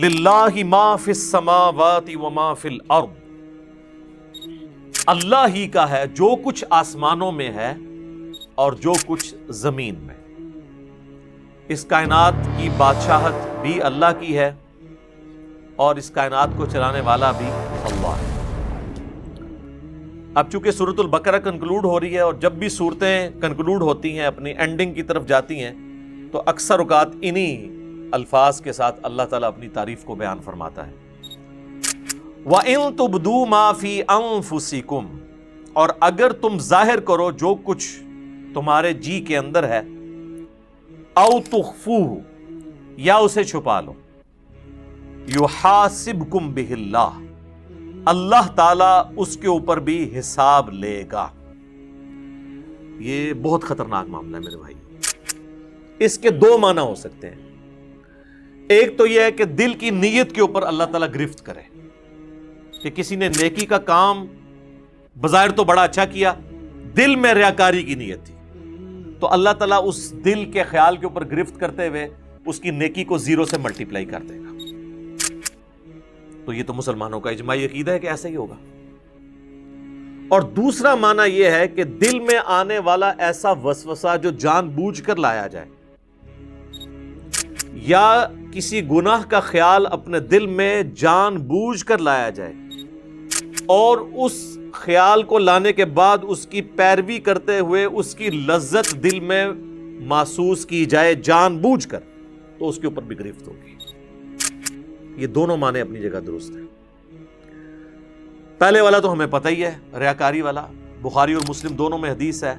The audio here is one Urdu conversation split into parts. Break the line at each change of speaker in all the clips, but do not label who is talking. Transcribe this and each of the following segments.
للہ ما فی السماوات وما فی الارض، اللہ ہی کا ہے جو کچھ آسمانوں میں ہے اور جو کچھ زمین میں۔ اس کائنات کی بادشاہت بھی اللہ کی ہے اور اس کائنات کو چلانے والا بھی اللہ ہے۔ اب چونکہ سورۃ البقرہ کنکلوڈ ہو رہی ہے، اور جب بھی صورتیں کنکلوڈ ہوتی ہیں، اپنی اینڈنگ کی طرف جاتی ہیں، تو اکثر اوقات انہی الفاظ کے ساتھ اللہ تعالیٰ اپنی تعریف کو بیان فرماتا ہے۔ وَإِن تُبْدُوا مَا فِي أَنفُسِكُمْ، اور اگر تم ظاہر کرو جو کچھ تمہارے جی کے اندر ہے، أَوْ تُخْفُوهُ، یا اسے چھپا لو، يُحَاسِبْكُمْ بِهِ اللَّهُ، اللہ تعالیٰ اس کے اوپر بھی حساب لے گا۔ یہ بہت خطرناک معاملہ ہے میرے بھائی۔ اس کے دو معنی ہو سکتے ہیں۔ ایک تو یہ ہے کہ دل کی نیت کے اوپر اللہ تعالیٰ گرفت کرے، کہ کسی نے نیکی کا کام بظاہر تو بڑا اچھا کیا، دل میں ریاکاری کی نیت تھی، تو اللہ تعالیٰ اس دل کے خیال کے اوپر گرفت کرتے ہوئے اس کی نیکی کو زیرو سے ملٹیپلائی کر دے گا۔ تو یہ تو مسلمانوں کا اجماعی عقیدہ ہے کہ ایسا ہی ہوگا۔ اور دوسرا معنی یہ ہے کہ دل میں آنے والا ایسا وسوسہ جو جان بوجھ کر لایا جائے، یا کسی گناہ کا خیال اپنے دل میں جان بوجھ کر لایا جائے، اور اس خیال کو لانے کے بعد اس کی پیروی کرتے ہوئے اس کی لذت دل میں محسوس کی جائے جان بوجھ کر، تو اس کے اوپر بھی گرفت ہوگی۔ یہ دونوں معنی اپنی جگہ درست ہیں۔ پہلے والا تو ہمیں پتہ ہی ہے، ریاکاری والا، بخاری اور مسلم دونوں میں حدیث ہے۔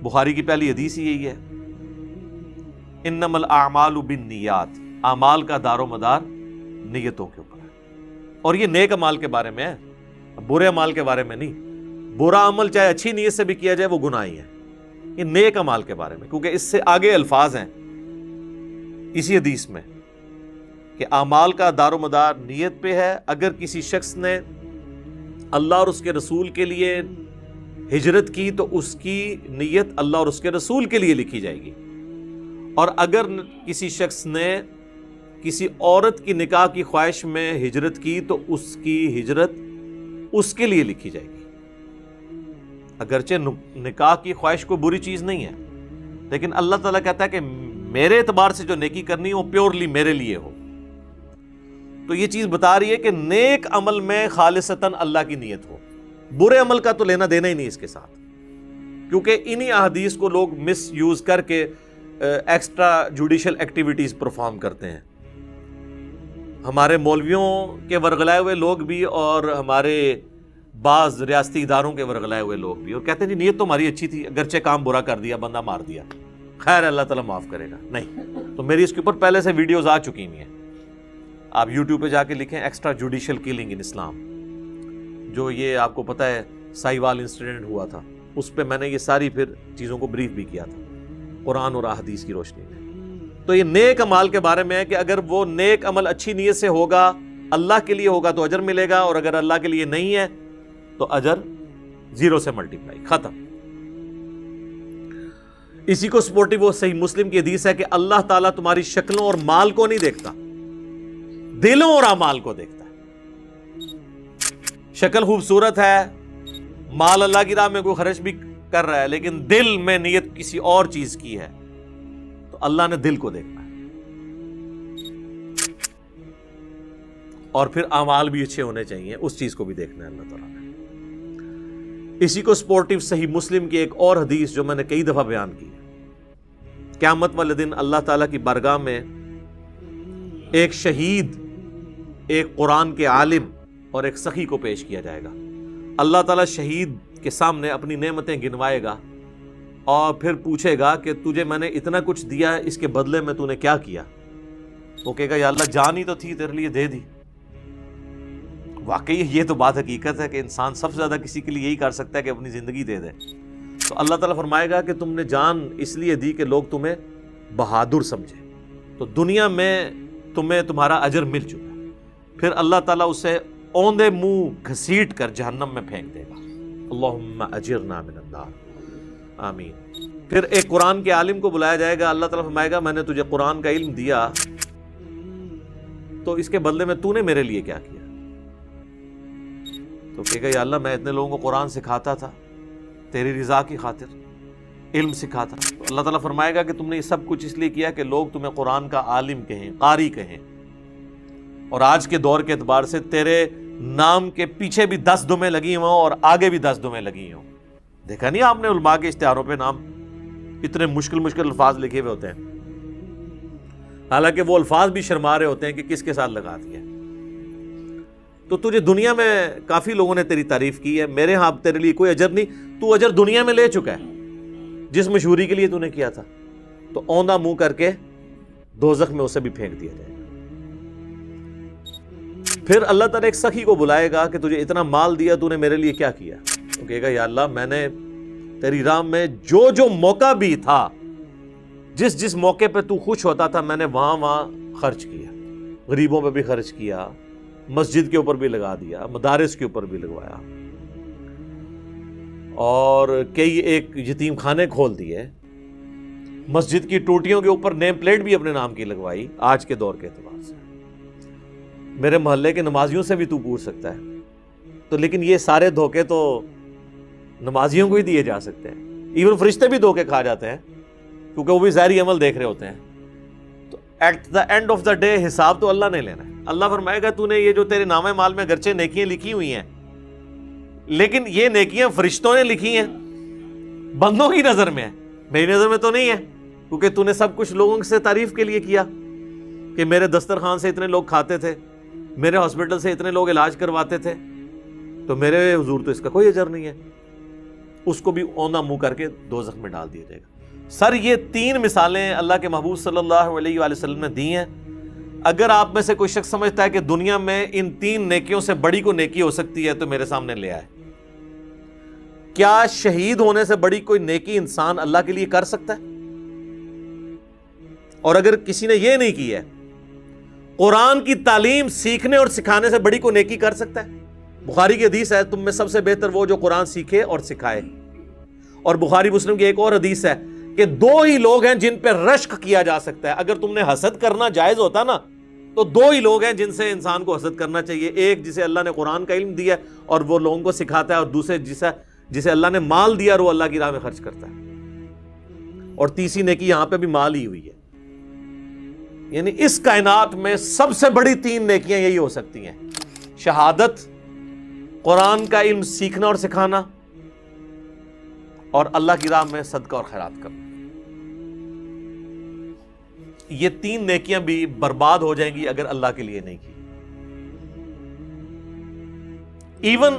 بخاری کی پہلی حدیث ہی یہی ہے، انما الاعمال بالنیات، اعمال کا دار و مدار نیتوں کے اوپر ہے۔ اور یہ نیک اعمال کے بارے میں ہے، برے اعمال کے بارے میں نہیں۔ برا عمل چاہے اچھی نیت سے بھی کیا جائے وہ گناہ ہی ہے، یہ نیک اعمال کے بارے میں، کیونکہ اس سے آگے الفاظ ہیں اسی حدیث میں کہ اعمال کا دار و مدار نیت پہ ہے۔ اگر کسی شخص نے اللہ اور اس کے رسول کے لیے ہجرت کی تو اس کی نیت اللہ اور اس کے رسول کے لیے لکھی جائے گی، اور اگر کسی شخص نے کسی عورت کی نکاح کی خواہش میں ہجرت کی تو اس کی ہجرت اس کے لیے لکھی جائے گی۔ اگرچہ نکاح کی خواہش کوئی بری چیز نہیں ہے، لیکن اللہ تعالیٰ کہتا ہے کہ میرے اعتبار سے جو نیکی کرنی ہو پیورلی میرے لیے ہو۔ تو یہ چیز بتا رہی ہے کہ نیک عمل میں خالصتاً اللہ کی نیت ہو، برے عمل کا تو لینا دینا ہی نہیں اس کے ساتھ، کیونکہ انہی احادیث کو لوگ مس یوز کر کے ایکسٹرا جوڈیشل ایکٹیویٹیز پرفارم کرتے ہیں۔ ہمارے مولویوں کے ورغلائے ہوئے لوگ بھی، اور ہمارے بعض ریاستی اداروں کے ورغلائے ہوئے لوگ بھی، اور کہتے ہیں جی نیت تو ہماری اچھی تھی، اگرچہ کام برا کر دیا، بندہ مار دیا، خیر اللہ تعالیٰ معاف کرے گا۔ نہیں، تو میری اس کے اوپر پہلے سے ویڈیوز آ چکی ہوئی ہیں، آپ یوٹیوب پہ جا کے لکھیں ایکسٹرا جوڈیشل کلنگ ان اسلام، جو یہ آپ کو پتہ ہے سائیوال انسیڈنٹ ہوا تھا، اس پہ میں نے یہ ساری پھر چیزوں کو بریف بھی کیا تھا قرآن اور احادیث کی روشنی میں۔ تو یہ نیک عمال کے بارے میں ہے کہ اگر وہ نیک عمل اچھی نیت سے ہوگا، اللہ کے لیے ہوگا تو اجر ملے گا، اور اگر اللہ کے لیے نہیں ہے تو اجر زیرو سے ملٹیپلائی، ختم۔ اسی کو سپورٹیو وہ صحیح مسلم کی حدیث ہے کہ اللہ تعالیٰ تمہاری شکلوں اور مال کو نہیں دیکھتا، دلوں اور اعمال کو دیکھتا ہے۔ شکل خوبصورت ہے، مال اللہ کی راہ میں کوئی خرچ بھی کر رہا ہے، لیکن دل میں نیت کسی اور چیز کی ہے، تو اللہ نے دل کو دیکھنا ہے، اور پھر اعمال بھی اچھے ہونے چاہیے، اس چیز کو بھی دیکھنا ہے اللہ تعالیٰ نے۔ اسی کو سپورٹیو صحیح مسلم کی ایک اور حدیث جو میں نے کئی دفعہ بیان کی ہے، قیامت والے دن اللہ تعالیٰ کی بارگاہ میں ایک شہید، ایک قرآن کے عالم اور ایک سخی کو پیش کیا جائے گا۔ اللہ تعالیٰ شہید کے سامنے اپنی نعمتیں گنوائے گا اور پھر پوچھے گا کہ تجھے میں نے اتنا کچھ دیا، اس کے بدلے میں تو نے کیا کیا؟ وہ کہے گا یا اللہ جان ہی تو تھی تیرے لیے دے دی۔ واقعی یہ تو بات حقیقت ہے کہ انسان سب سے زیادہ کسی کے لیے یہی کر سکتا ہے کہ اپنی زندگی دے دے۔ تو اللہ تعالیٰ فرمائے گا کہ تم نے جان اس لیے دی کہ لوگ تمہیں بہادر سمجھے، تو دنیا میں تمہیں تمہارا اجر مل چکا ہے۔ پھر اللہ تعالیٰ اسے اوندے منہ گھسیٹ کر جہنم میں پھینک دے گا۔ اللہم اجرنا من النار، آمین۔ پھر ایک قرآن کے عالم کو بلایا جائے گا، اللہ تعالیٰ فرمائے گا میں نے تجھے قرآن کا علم دیا تو اس کے بدلے میں تو نے میرے لیے کیا کیا؟ تو کہے گا یا اللہ میں اتنے لوگوں کو قرآن سکھاتا تھا تیری رضا کی خاطر، علم سکھاتا. تو اللہ تعالیٰ فرمائے گا کہ تم نے یہ سب کچھ اس لیے کیا کہ لوگ تمہیں قرآن کا عالم کہیں، قاری کہیں، اور آج کے دور کے اعتبار سے تیرے نام کے پیچھے بھی 10 دمیں لگی ہوں اور آگے بھی 10 دمیں لگی ہوں. دیکھا نہیں آپ نے علماء کے اشتہاروں پہ نام اتنے مشکل الفاظ لکھے ہوئے ہوتے ہیں، حالانکہ وہ الفاظ بھی شرما رہے ہوتے ہیں کہ کس کے ساتھ لگا دیا. تو تجھے دنیا میں کافی لوگوں نے تیری تعریف کی ہے، میرے ہاں تیرے لیے کوئی اجر نہیں، تو اجر دنیا میں لے چکا ہے جس مشہوری کے لیے تو نے کیا تھا. تو اوندا منہ کر کے دوزخ میں اسے بھی پھینک دیا جائے گا. پھر اللہ تعالیٰ ایک سخی کو بلائے گا کہ تجھے اتنا مال دیا، تو نے میرے لیے کیا کیا؟ تو کہے گا یا اللہ میں نے تیری راہ میں جو موقع بھی تھا، جس موقع پہ تو خوش ہوتا تھا، میں نے وہاں خرچ کیا. غریبوں پہ بھی خرچ کیا، مسجد کے اوپر بھی لگا دیا، مدارس کے اوپر بھی لگوایا، اور کئی ایک یتیم خانے کھول دیے، مسجد کی ٹوٹیوں کے اوپر نیم پلیٹ بھی اپنے نام کی لگوائی. آج کے دور کے اعتبار سے میرے محلے کے نمازیوں سے بھی تو پوچھ سکتا ہے. تو لیکن یہ سارے دھوکے تو نمازیوں کو ہی دیے جا سکتے ہیں، ایون فرشتے بھی دھوکے کھا جاتے ہیں کیونکہ وہ بھی ظاہری عمل دیکھ رہے ہوتے ہیں. تو at the end of the day حساب تو اللہ نے لینا ہے. اللہ فرمائے گا تو نے یہ جو تیرے نامہ مال میں گرچہ نیکیاں لکھی ہوئی ہیں، لیکن یہ نیکیاں فرشتوں نے لکھی ہیں، بندوں کی نظر میں ہے، میری نظر میں تو نہیں ہے، کیونکہ تو نے سب کچھ لوگوں سے تعریف کے لیے کیا کہ میرے دسترخوان سے اتنے لوگ کھاتے تھے، میرے ہاسپٹل سے اتنے لوگ علاج کرواتے تھے، تو میرے حضور تو اس کا کوئی اجر نہیں ہے. اس کو بھی اوندا منہ کر کے دوزخ میں ڈال دیا جائے گا. سر یہ 3 مثالیں اللہ کے محبوب صلی اللہ علیہ وآلہ وسلم نے دی ہیں. اگر آپ میں سے کوئی شخص سمجھتا ہے کہ دنیا میں ان 3 نیکیوں سے بڑی کوئی نیکی ہو سکتی ہے تو میرے سامنے لے آئے. کیا شہید ہونے سے بڑی کوئی نیکی انسان اللہ کے لیے کر سکتا ہے؟ اور اگر کسی نے یہ نہیں کی ہے، قرآن کی تعلیم سیکھنے اور سکھانے سے بڑی کوئی نیکی کر سکتا ہے؟ بخاری کی حدیث ہے تم میں سب سے بہتر وہ جو قرآن سیکھے اور سکھائے. اور بخاری مسلم کی ایک اور حدیث ہے کہ 2 ہی لوگ ہیں جن پہ رشک کیا جا سکتا ہے. اگر تم نے حسد کرنا جائز ہوتا نا تو 2 ہی لوگ ہیں جن سے انسان کو حسد کرنا چاہیے. ایک جسے اللہ نے قرآن کا علم دیا اور وہ لوگوں کو سکھاتا ہے، اور دوسرے جسے اللہ نے مال دیا اور وہ اللہ کی راہ میں خرچ کرتا ہے. اور تیسری نیکی یہاں پہ بھی مال ہی ہوئی ہے. یعنی اس کائنات میں سب سے بڑی 3 نیکیاں یہی ہو سکتی ہیں: شہادت، قرآن کا علم سیکھنا اور سکھانا، اور اللہ کی راہ میں صدقہ اور خیرات کرنا. یہ 3 نیکیاں بھی برباد ہو جائیں گی اگر اللہ کے لیے نہیں کی. ایون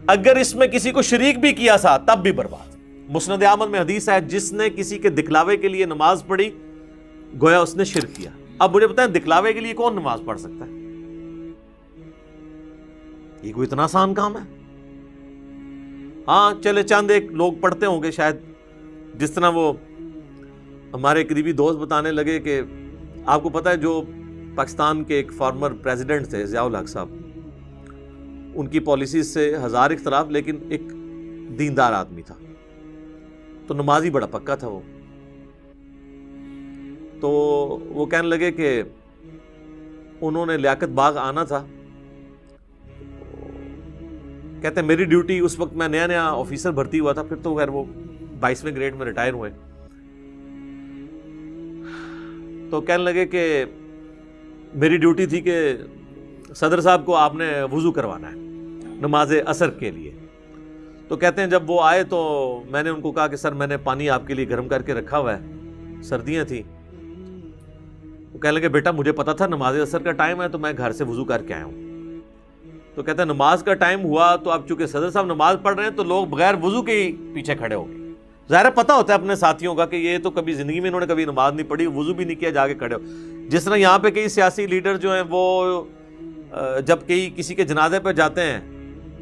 اگر اس میں کسی کو شریک بھی کیا تھا تب بھی برباد. مسند احمد میں حدیث ہے جس نے کسی کے دکھلاوے کے لیے نماز پڑھی گویا اس نے شرک کیا. اب مجھے بتائیں دکھلاوے کے لیے کون نماز پڑھ سکتا ہے؟ یہ کوئی اتنا آسان کام ہے؟ ہاں چلے چند ایک لوگ پڑھتے ہوں گے شاید، جس طرح وہ ہمارے قریبی دوست بتانے لگے کہ آپ کو پتا ہے جو پاکستان کے ایک فارمر پریزیڈنٹ تھے ضیاء الحق صاحب، ان کی پالیسیز سے 1000 اختلاف، لیکن ایک دیندار آدمی تھا، تو نمازی بڑا پکا تھا وہ. تو وہ کہنے لگے کہ انہوں نے لیاقت باغ آنا تھا. کہتے ہیں میری ڈیوٹی اس وقت میں نیا آفیسر بھرتی ہوا تھا، پھر تو خیر وہ 22ویں گریڈ میں ریٹائر ہوئے. تو کہنے لگے کہ میری ڈیوٹی تھی کہ صدر صاحب کو آپ نے وضو کروانا ہے نماز عصر کے لیے. تو کہتے ہیں جب وہ آئے تو میں نے ان کو کہا کہ سر میں نے پانی آپ کے لیے گرم کر کے رکھا ہوا ہے، سردیاں تھیں. وہ کہنے لگے بیٹا مجھے پتا تھا نماز عصر کا ٹائم ہے تو میں گھر سے وضو کر کے آیا ہوں. تو کہتے ہیں نماز کا ٹائم ہوا تو اب چونکہ صدر صاحب نماز پڑھ رہے ہیں تو لوگ بغیر وضو کے ہی پیچھے کھڑے ہو گئے. ظاہر پتہ ہوتا ہے اپنے ساتھیوں کا کہ یہ تو کبھی زندگی میں انہوں نے کبھی نماز نہیں پڑھی، وضو بھی نہیں کیا، جا کے کھڑے ہو. جس طرح یہاں پہ کئی سیاسی لیڈر جو ہیں وہ جب کسی کے جنازے پہ جاتے ہیں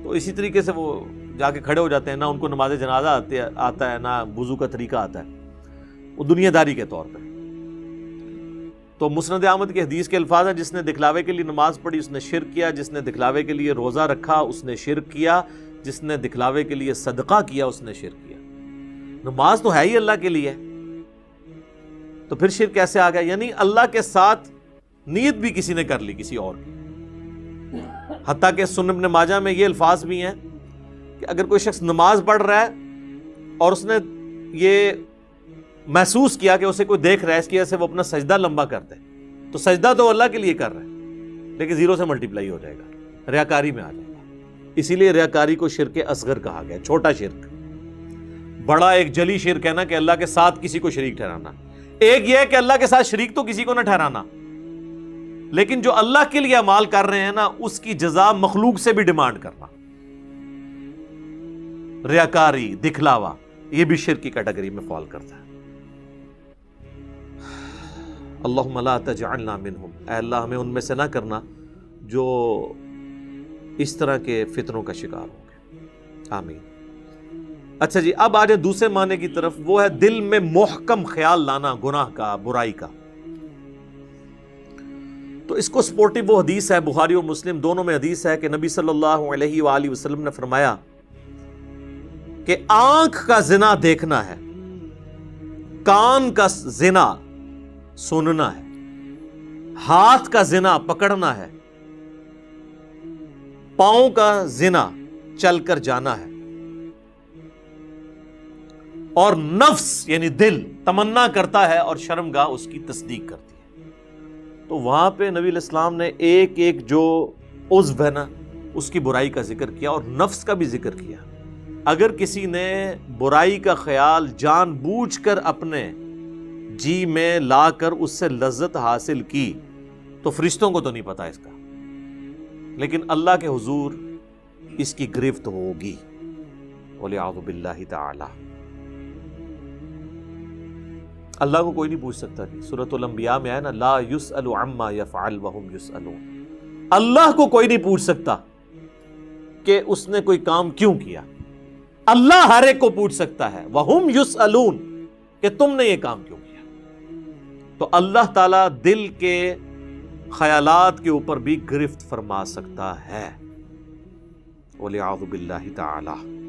تو اسی طریقے سے وہ جا کے کھڑے ہو جاتے ہیں، نہ ان کو نماز جنازہ آتا ہے نہ وضو کا طریقہ آتا ہے، وہ دنیا داری کے طور پہ. تو مسند احمد کی حدیث کے الفاظ ہیں جس نے دکھلاوے کے لیے نماز پڑھی اس نے شرک کیا، جس نے دکھلاوے کے لیے روزہ رکھا اس نے شرک کیا، جس نے دکھلاوے کے لیے صدقہ کیا اس نے شرک کیا. نماز تو ہے ہی اللہ کے لیے، تو پھر شرک کیسے آ گیا؟ یعنی اللہ کے ساتھ نیت بھی کسی نے کر لی کسی اور کی. حتیٰ کہ سنن ابن ماجہ میں یہ الفاظ بھی ہیں کہ اگر کوئی شخص نماز پڑھ رہا ہے اور اس نے یہ محسوس کیا کہ اسے کوئی دیکھ رہا ہے، اس کی وجہ سے وہ اپنا سجدہ لمبا کرتا ہے، تو سجدہ تو اللہ کے لیے کر رہا ہے لیکن 0 سے ملٹیپلائی ہو جائے گا، ریاکاری میں آ جائے گا. اسی لیے ریاکاری کو شرک اصغر کہا گیا، چھوٹا شرک. بڑا ایک جلی شرک ہے نا کہ اللہ کے ساتھ کسی کو شریک ٹھہرانا. ایک یہ ہے کہ اللہ کے ساتھ شریک تو کسی کو نہ ٹھہرانا، لیکن جو اللہ کے لیے اعمال کر رہے ہیں نا اس کی جزا مخلوق سے بھی ڈیمانڈ کرنا. ریاکاری، دکھلاوا، یہ بھی شرک کی کیٹیگری میں فال کرتا ہے. اللہم لا تجعلنا منہم، اے اللہ ہمیں ان میں سے نہ کرنا جو اس طرح کے فتنوں کا شکار ہوں گے. آمین. اچھا جی، اب آ جائے دوسرے معنی کی طرف، وہ ہے دل میں محکم خیال لانا گناہ کا، برائی کا. تو اس کو سپورٹو وہ حدیث ہے، بخاری اور مسلم دونوں میں حدیث ہے کہ نبی صلی اللہ علیہ وآلہ وسلم نے فرمایا کہ آنکھ کا زنا دیکھنا ہے، کان کا زنا سننا ہے، ہاتھ کا زنا پکڑنا ہے، پاؤں کا زنا چل کر جانا ہے، اور نفس یعنی دل تمنا کرتا ہے اور شرمگاہ اس کی تصدیق کرتی ہے. تو وہاں پہ نبی علیہ السلام نے ایک ایک جو عضو ہے نا اس کی برائی کا ذکر کیا اور نفس کا بھی ذکر کیا. اگر کسی نے برائی کا خیال جان بوجھ کر اپنے جی میں لا کر اس سے لذت حاصل کی تو فرشتوں کو تو نہیں پتا اس کا، لیکن اللہ کے حضور اس کی گرفت ہوگی. وَلِعَوْذُ بِاللَّهِ تَعَالَى. اللہ کو کوئی نہیں پوچھ سکتا. سورۃ الانبیاء میں ہے نا، لا يسأل عما يفعل وهم يسألون. اللہ کو کوئی نہیں پوچھ سکتا کہ اس نے کوئی کام کیوں کیا. اللہ ہر ایک کو پوچھ سکتا ہے وهم يسألون کہ تم نے یہ کام کیوں کیا. تو اللہ تعالیٰ دل کے خیالات کے اوپر بھی گرفت فرما سکتا ہے. وَلِعَوْذُ بِاللَّهِ تَعَالَى.